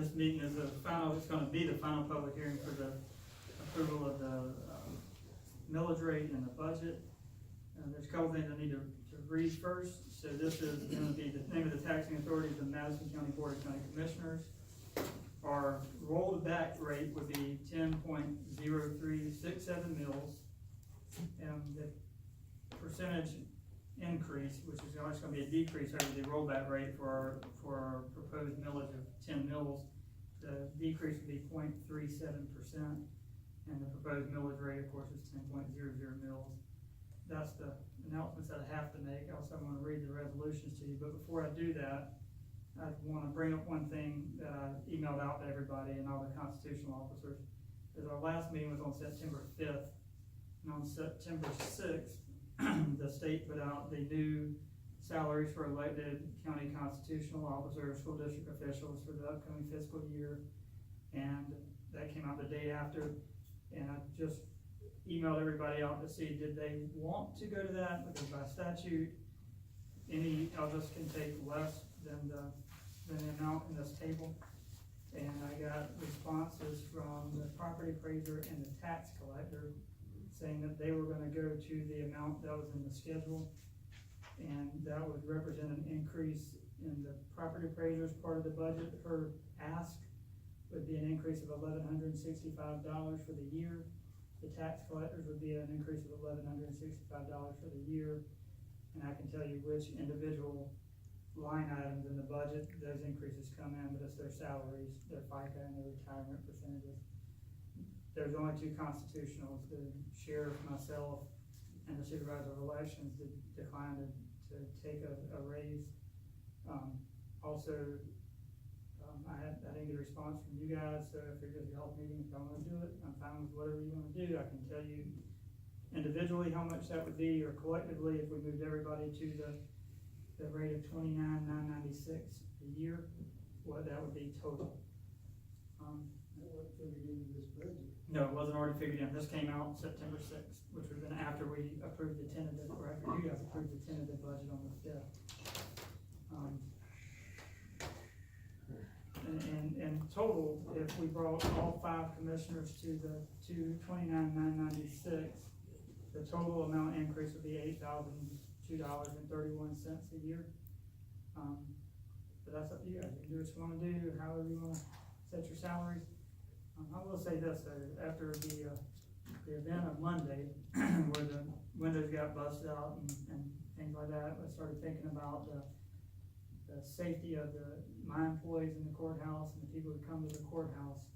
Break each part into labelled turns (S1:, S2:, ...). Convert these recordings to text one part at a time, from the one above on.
S1: this meeting is it's gonna be the final public hearing for the approval of the, millage rate and the budget. There's a couple things I need to read first. So this is gonna be the name of the taxing authority of the Madison County Board of County Commissioners. Our rolled back rate would be 10.0367 mils. And the percentage increase, which is always gonna be a decrease over the rollback rate for our proposed millage of 10 mils. The decrease would be 0.37%, and the proposed millage rate, of course, is 10.00 mils. That's the announcements that I have to make. Also, I'm gonna read the resolutions to you, but before I do that, I wanna bring up one thing that I emailed out to everybody and all the constitutional officers. Is our last meeting was on September 5th, and on September 6th, the state put out the new salaries for elected county constitutional officers, school district officials for the upcoming fiscal year. And that came out the day after, and I just emailed everybody out to see, did they want to go to that? Because by statute, any of us can take less than the amount in this table. And I got responses from the property appraiser and the tax collector saying that they were gonna go to the amount that was in the schedule. And that would represent an increase in the property appraiser's part of the budget. Her ask would be an increase of $1,165 for the year. The tax collectors would be an increase of $1,165 for the year. And I can tell you which individual line items in the budget those increases come in, but it's their salaries, their FICA, and their retirement percentages. There's only two constitutionals, the sheriff, myself, and the supervisor of elections declined to take a raise. I didn't get a response from you guys, so I figured the health meeting, if y'all wanna do it, I'm fine with whatever you wanna do. I can tell you individually how much that would be, or collectively, if we moved everybody to the rate of $29,996 a year, what that would be total.
S2: That wasn't figured into this budget.
S1: No, it wasn't already figured in. This came out September 6th, which would have been after we approved the tentative, or after you guys approved the tentative budget on the 5th. In total, if we brought all 5 commissioners to the $29,996, the total amount increase would be $8,002.31 a year. But that's up to you guys. You can do what you wanna do, however you wanna set your salaries. I will say this though, after the event of Monday, where the windows got busted out and things like that, I started thinking about the safety of my employees in the courthouse and the people who come to the courthouse,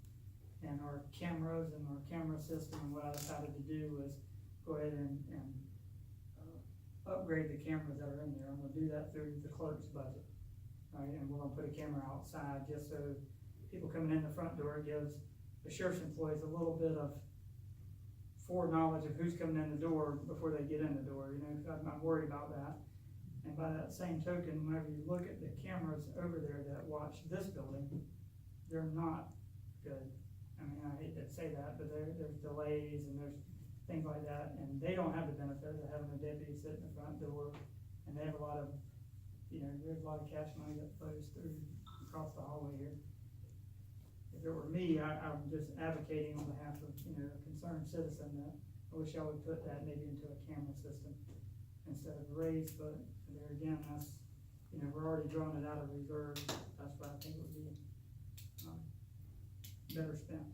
S1: and our cameras and our camera system. And what I decided to do was go ahead and upgrade the cameras that are in there. I'm gonna do that through the clerk's budget. Right, and we're gonna put a camera outside just so people coming in the front door, gives the sheriff's employees a little bit of foreknowledge of who's coming in the door before they get in the door, you know, because I'm not worried about that. And by that same token, whenever you look at the cameras over there that watch this building, they're not good. I mean, I hate to say that, but there's delays and there's things like that, and they don't have the benefit of having a deputy sit in the front door, and they have a lot of, you know, there's a lot of cash money that flows through across the hallway here. If it were me, I'm just advocating on behalf of, you know, a concerned citizen that I wish I would put that maybe into a camera system instead of a raise, but there again, that's, you know, we're already drawing it out of reserve. That's what I think would be better spent.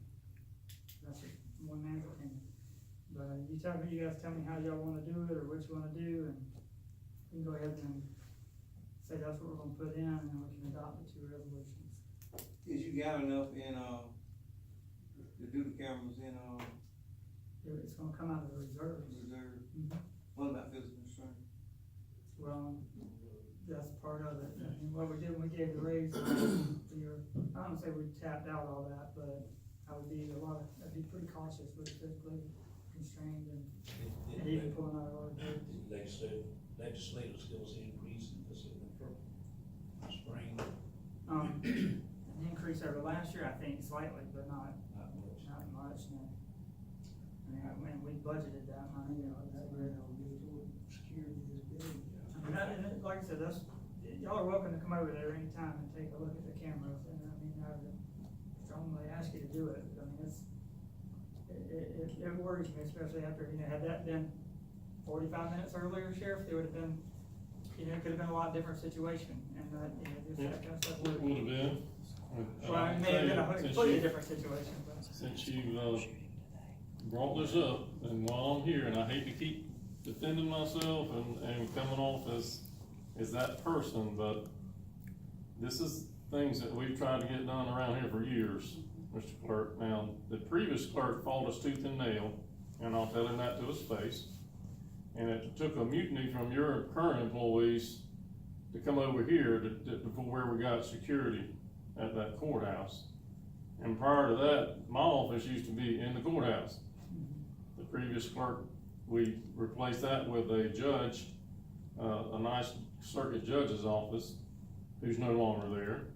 S1: That's one man's opinion. But you guys tell me how y'all wanna do it or what you wanna do, and we can go ahead and say that's what we're gonna put in, and then we can adopt the 2 resolutions.
S3: Is you got enough in, to do the cameras in,
S1: It's gonna come out of the reserves.
S3: reserve?
S1: Mhm.
S3: What about physical strength?
S1: Well, that's part of it. I mean, what we did when we gave the raise, I don't say we tapped out all that, but I'd be pretty cautious with physically constrained and even pulling out our words.
S4: Legislative skills increase in this from spring.
S1: An increase over last year, I think slightly, but not much, no. I mean, we budgeted that money, you know,
S2: That grant will go toward security of this building.
S1: I mean, and like I said, y'all are welcome to come over there anytime and take a look at the cameras, and I mean, strongly ask you to do it. I mean, it worries me, especially after, had that been 45 minutes earlier, Sheriff, it would have been, it could have been a lot different situation, and, just that kind of stuff.
S5: It would have been.
S1: Well, it may have been a completely different situation, but.
S5: Since you, brought this up, and while I'm here, and I hate to keep defending myself and coming off as that person, but this is things that we've tried to get done around here for years, Mr. Clerk. Now, the previous clerk fought us tooth and nail, and I'll tell him that to his face. And it took a mutiny from your current employees to come over here to where we got security at that courthouse. And prior to that, my office used to be in the courthouse. The previous clerk, we replaced that with a judge, a nice circuit judge's office, who's no longer there.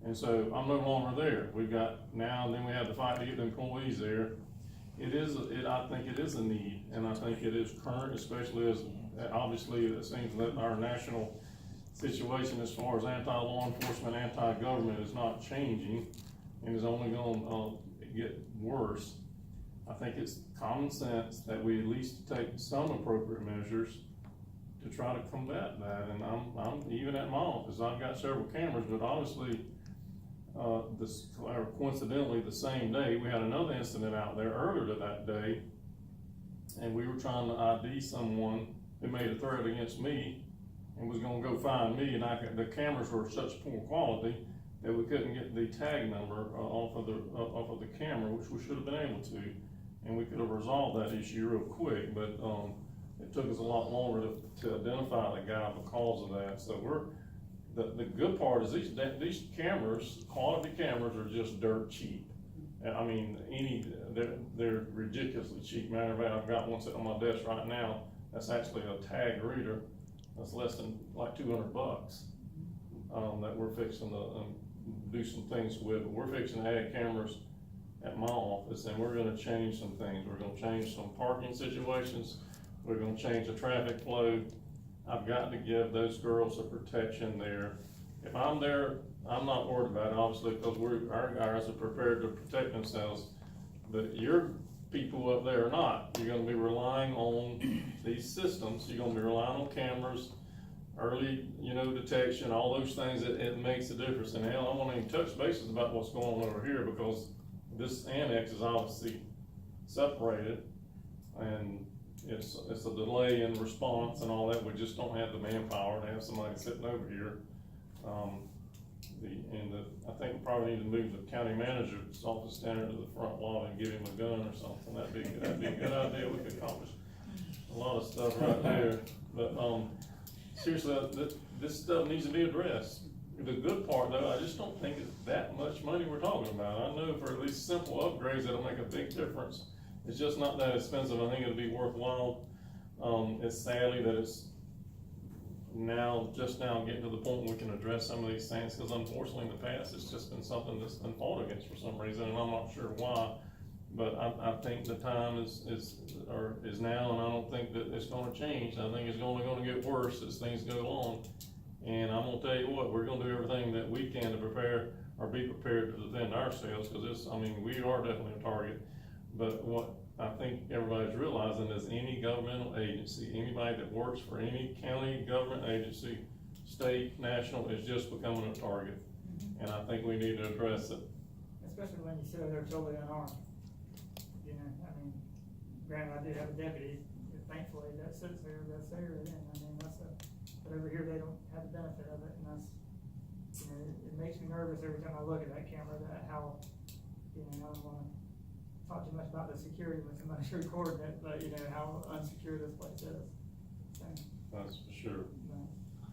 S5: And so I'm no longer there. We've got now, and then we have to fight to get the employees there. I think it is a need, and I think it is current, especially as, obviously, it seems that our national situation as far as anti-law enforcement, anti-government is not changing, and is only gonna, get worse. I think it's common sense that we at least take some appropriate measures to try to combat that, and I'm even at my office, I've got several cameras, but obviously, coincidentally, the same day, we had another incident out there earlier to that day, and we were trying to ID someone who made a threat against me and was gonna go find me, and the cameras were such poor quality that we couldn't get the tag number off of the camera, which we should have been able to, and we could have resolved that issue real quick, but it took us a lot longer to identify the guy because of that. So the good part is these cameras, quality cameras, are just dirt cheap. I mean, they're ridiculously cheap. Matter of fact, I've got one sitting on my desk right now. That's actually a tag reader. That's less than like $200. That we're fixing to do some things with. But we're fixing to add cameras at my office, and we're gonna change some things. We're gonna change some parking situations. We're gonna change the traffic flow. I've got to give those girls a protection there. If I'm there, I'm not worried about it, obviously, because our guys are prepared to protect themselves. But your people up there are not. You're gonna be relying on these systems. You're gonna be relying on cameras, early, detection, all those things that it makes a difference. And hell, I want to even touch bases about what's going on over here, because this annex is obviously separated, and it's a delay in response and all that. We just don't have the manpower to have somebody sitting over here. I think we probably need to move the county manager's office down to the front lobby and give him a gun or something. That'd be a good idea. We could accomplish a lot of stuff right there. But seriously, this stuff needs to be addressed. The good part, though, I just don't think it's that much money we're talking about. I know for at least simple upgrades, that'll make a big difference. It's just not that expensive. I think it'll be worthwhile. It's sadly that it's just now getting to the point where we can address some of these things, because unfortunately in the past, it's just been something that's been fought against for some reason, and I'm not sure why. But I think the time is now, and I don't think that it's gonna change. I think it's only gonna get worse as things go along. And I'm gonna tell you what, we're gonna do everything that we can to prepare, or be prepared to defend ourselves, because we are definitely a target. But what I think everybody's realizing is any governmental agency, anybody that works for any county government agency, state, national, is just becoming a target. And I think we need to address it.
S1: Especially when you say they're totally unarmed. Granted, I do have a deputy, thankfully, that sits there, and but over here, they don't have the benefit of it, and that's, it makes me nervous every time I look at that camera, that how, I don't wanna talk too much about the security when somebody's recording it, but how unsecure this place is. So,
S5: That's for sure.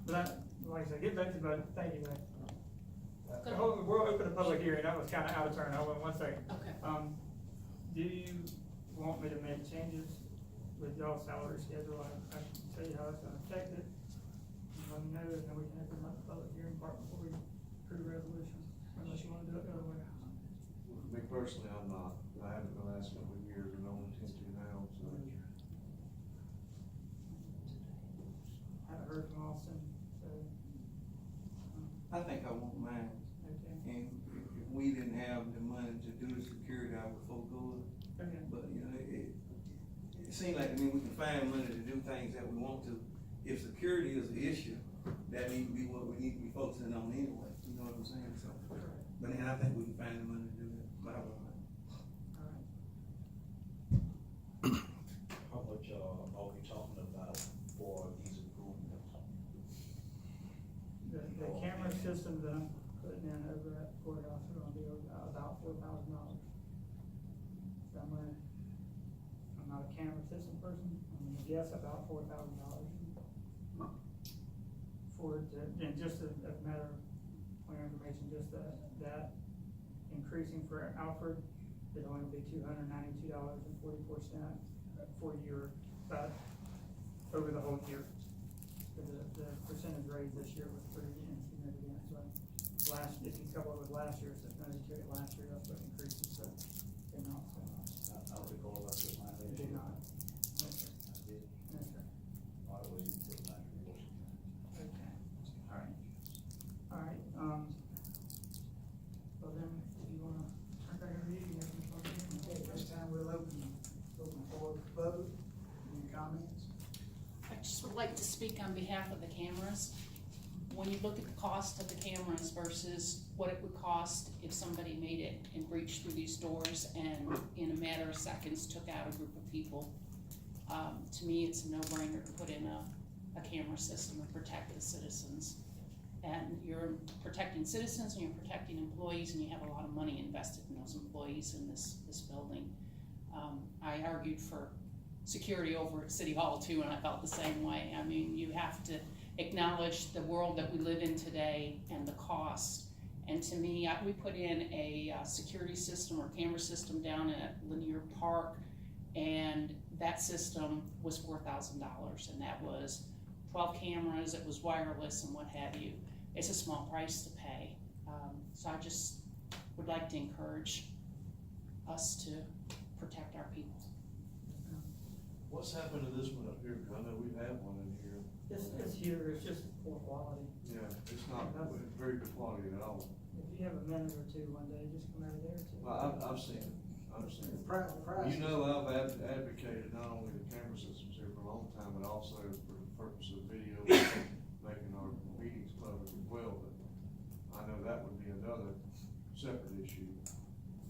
S1: but like I said, get back to the budget. Thank you, man. We'll open a public hearing. That was kinda out of turn. Hold on one second.
S6: Okay.
S1: Do you want me to make changes with y'all's salary schedule? I can tell you how it's gonna affect it. Let me know, and then we can open up the public hearing part before we approve the resolution, unless you wanna do it the other way.
S7: Me personally, I'm not. I haven't been the last couple of years, and don't intend to now, so.
S1: I haven't heard from Austin, so.
S3: I think I won't mind,
S1: Okay.
S3: and if we didn't have the money to do the security, I would forego it.
S1: Okay.
S3: But, you know, it seems like, I mean, we can find money to do things that we want to. If security is an issue, that needs to be what we need to be focusing on anyway, you know what I'm saying, so. But then I think we can find the money to do that, but I won't.
S4: How much, are we talking about for these improvements?
S1: The camera system that I'm putting in over at courthouse are gonna be about $4,000. So I'm not a camera system person, I'm gonna guess about $4,000. For it to, and just as a matter of point of information, just that increasing for Alfred, it'll only be $292.44 for your, but over the whole year. The percentage raise this year was pretty insignificant, so if you couple it with last year, so no, you took it last year, that's what increases, so they're not so much.
S4: I don't recall about this line.
S1: It did not. Okay.
S4: I did.
S1: Okay.
S4: Why do we put that in the motion?
S1: Okay. All right, well then, if you wanna turn back over to you, you have some comments?
S2: Okay, this time we'll open for public, any comments?
S6: I just would like to speak on behalf of the cameras. When you look at the cost of the cameras versus what it would cost if somebody made it and breached through these doors and in a matter of seconds took out a group of people, to me, it's a no-brainer to put in a camera system and protect the citizens. And you're protecting citizens and you're protecting employees, and you have a lot of money invested in those employees in this building. I argued for security over at City Hall too, and I felt the same way. I mean, you have to acknowledge the world that we live in today and the cost. And to me, we put in a security system or camera system down at Lanier Park, and that system was $4,000, and that was 12 cameras, it was wireless and what have you. It's a small price to pay. So I just would like to encourage us to protect our people.
S7: What's happened to this one up here? 'Cause I know we've had one in here.
S1: It's here, it's just poor quality.
S7: Yeah, it's not very good quality at all.
S1: If you have a minute or two one day, just come out of there too.
S7: Well, I've seen it, I've seen it.
S2: Price.
S7: You know, I've advocated not only the camera systems here for a long time, but also for the purpose of video, making our meetings public as well, but I know that would be another separate issue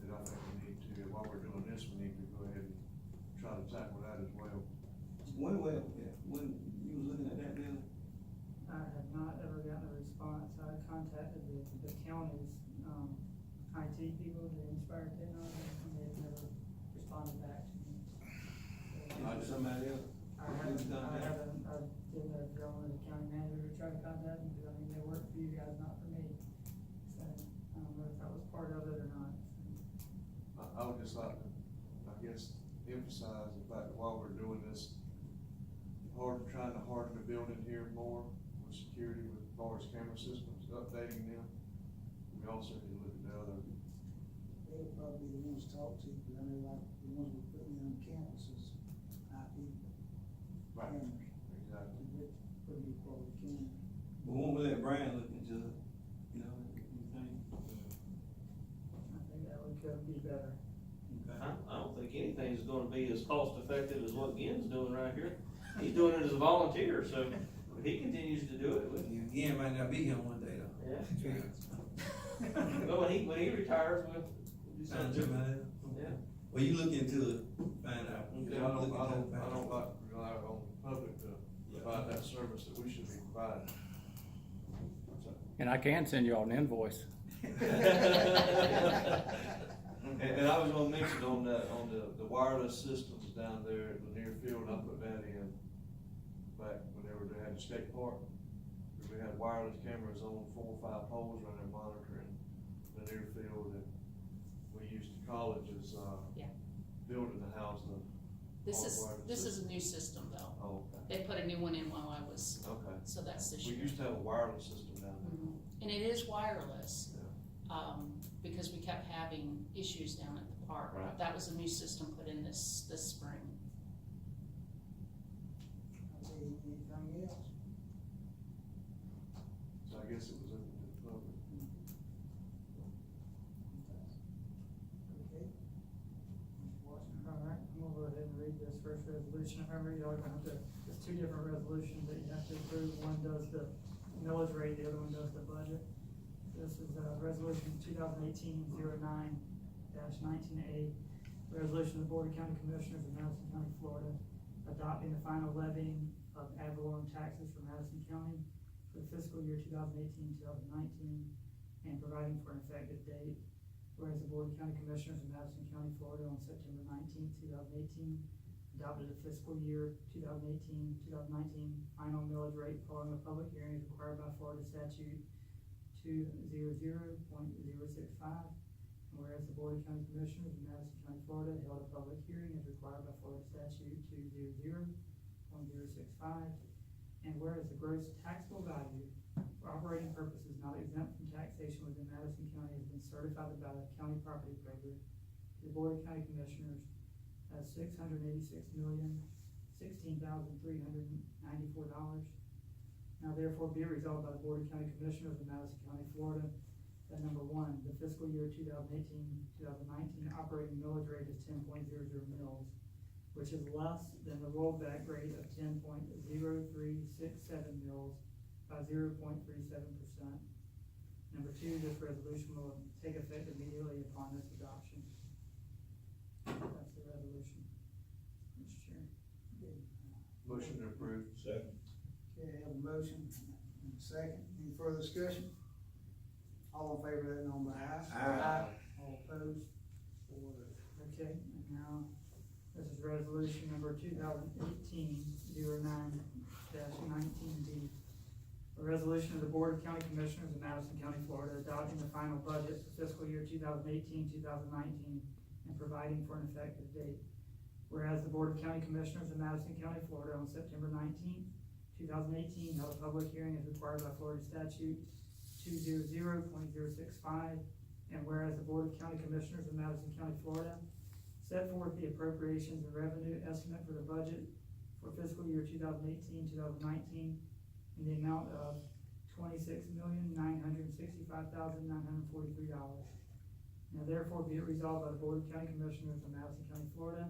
S7: that I think we need to, while we're doing this, we need to go ahead and try to tackle that as well.
S3: When you was looking at that now?
S1: I have not ever gotten a response. I contacted the county's, IT people, the Inspired Technology, and they've never responded back to me.
S3: Or somebody else?
S1: I didn't know if y'all wanted the county manager to try to contact them, because I mean, they work for you guys, not for me. So, I don't know if that was part of it or not.
S7: I would just like to, I guess, emphasize the fact that while we're doing this, trying to harden the building here more with security, with as far as camera systems, updating them, we also need to look at the other.
S2: They would probably be the ones to talk to, because I know like the ones we're putting in on campuses, IP cameras.
S7: Exactly.
S2: Would be quality cameras.
S3: But won't we let Brian look into it, you know, anything?
S1: I think that could be better.
S8: I don't think anything's gonna be as cost effective as what Gen's doing right here. He's doing it as a volunteer, so if he continues to do it,
S3: Again, might not be here one day though.
S8: yeah. Well, when he retires, we'll do
S3: Find
S8: something.
S3: somebody else.
S8: Yeah.
S3: Well, you look into it, find out.
S7: Yeah, I don't like to rely on the public to provide that service that we should be providing.
S9: And I can send you all an invoice.
S7: And I was gonna mention on the wireless systems down there at Lanier Field, I put that in back whenever they had the skate park. We had wireless cameras on 4 or 5 poles running there monitoring Lanier Field, and we used the college's,
S6: Yeah.
S7: building to house the.
S6: This is
S7: hardwired
S6: a new system though.
S7: Oh, okay,
S6: They put a new one in while I was,
S7: okay.
S6: so that's this
S7: We
S6: year.
S7: used to have a wireless system down there.
S6: Mhm. And it is wireless,
S7: Yeah.
S6: because we kept having issues down at the park.
S7: Right.
S6: That was a new system put in this spring.
S2: I'd say anything else?
S7: So I guess it was open to the public.
S1: resolution, if I remember, y'all are gonna have to, there's two different resolutions that you have to approve, one does the millage rate, the other one does the budget. This is, resolution 2018-09-19A, resolution of the Board of County Commissioners of Madison County, Florida, adopting the final levying of ad valorem taxes for Madison County for the fiscal year 2018-2019, and providing for an effective date. Whereas the Board of County Commissioners of Madison County, Florida, on September 19th, 2018, adopted a fiscal year 2018-2019 final millage rate following a public hearing as required by Florida statute 200.065. And whereas the Board of County Commissioners of Madison County, Florida, held a public hearing as required by Florida statute 200.065. And whereas the gross taxable value for operating purposes not exempt from taxation within Madison County has been certified by the county property appraiser, the Board of County Commissioners has $686,016,394. Now therefore be it resolved by the Board of County Commissioners of Madison County, Florida, that number one, the fiscal year 2018-2019 operating millage rate is 10.00 mils, which is less than the rollback rate of 10.0367 mils by 0.37%. Number two, this resolution will take effect immediately upon this adoption. That's the resolution, Mr. Chair.
S7: Motion to approve.
S4: Second.
S2: Okay, I have a motion and a second. Any further discussion? All in favor, let it know by aye.
S3: Aye.
S2: All opposed?
S1: Okay, and now, this is resolution number 2018-09-19D. A resolution of the Board of County Commissioners of Madison County, Florida, adopting the final budget for fiscal year 2018-2019 and providing for an effective date. Whereas the Board of County Commissioners of Madison County, Florida, on September 19th, 2018, held a public hearing as required by Florida statute 200.065, and whereas the Board of County Commissioners of Madison County, Florida, set forth the appropriations and revenue estimate for the budget for fiscal year 2018-2019 in the amount of $26,965,943. Now therefore be it resolved by the Board of County Commissioners of Madison County, Florida,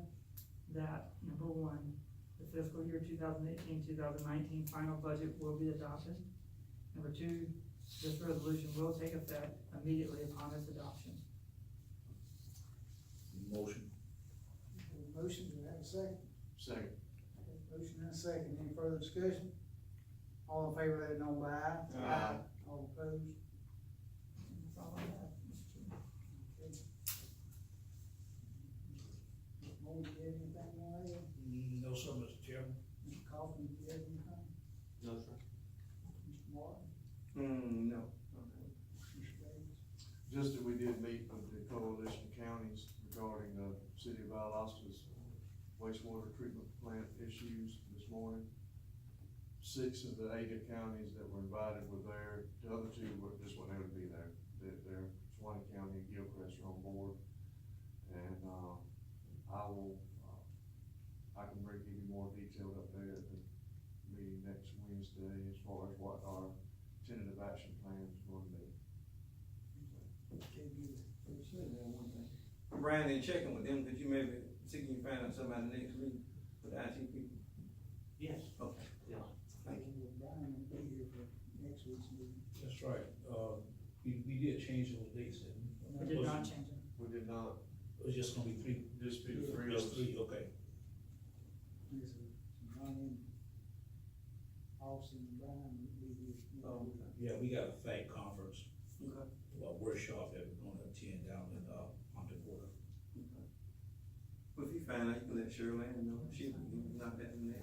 S1: that number one, the fiscal year 2018-2019 final budget will be adopted. Number two, this resolution will take effect immediately upon its adoption.
S4: Motion.
S2: Motion, do I have a second?
S7: Second.
S2: Motion and a second. Any further discussion? All in favor, let it know by aye.
S3: Aye.
S2: All opposed?
S1: That's all I have, Mr. Chairman.
S2: Okay. Mr. Moore, do you have anything more to add?
S4: No, sir, Mr. Chairman.
S2: Mr. Kaufman, do you have anything?
S8: No, sir.
S2: Mr. Martin?
S3: No.
S2: Mr. Davis?
S7: Just that we did meet with the coalition of counties regarding the city of Valdosta's wastewater treatment plant issues this morning. 6 of the 8 counties that were invited were there. The other 2 just weren't able to be there. They're Suwannee County and Gilchrist are on board. And, I can give you more detailed update at the meeting next Wednesday as far as what our tentative action plan is going to be.
S2: Okay, good.
S3: One thing. Brian, in checking with them, could you maybe see if you can find out somebody next week for the IT people?
S8: Yes.
S3: Okay.
S8: Yeah.
S3: Thank you.
S2: Well, Brian will be here for next week's meeting.
S4: That's right. We did change those dates, didn't we?
S1: We did not change it.
S7: We did not.
S4: It was just gonna be 3.
S7: Just be the 3 of
S4: Just
S7: us.
S4: 3, okay.
S2: Yes, sir. Brian, Austin, and Brian will be here.
S3: Oh, okay.
S4: Yeah, we got a FAG conference,
S3: Okay.
S4: a workshop that we're gonna attend down in, Punta Gorda.
S3: Well, if you find out, you can let Shirley know. She can knock that in there.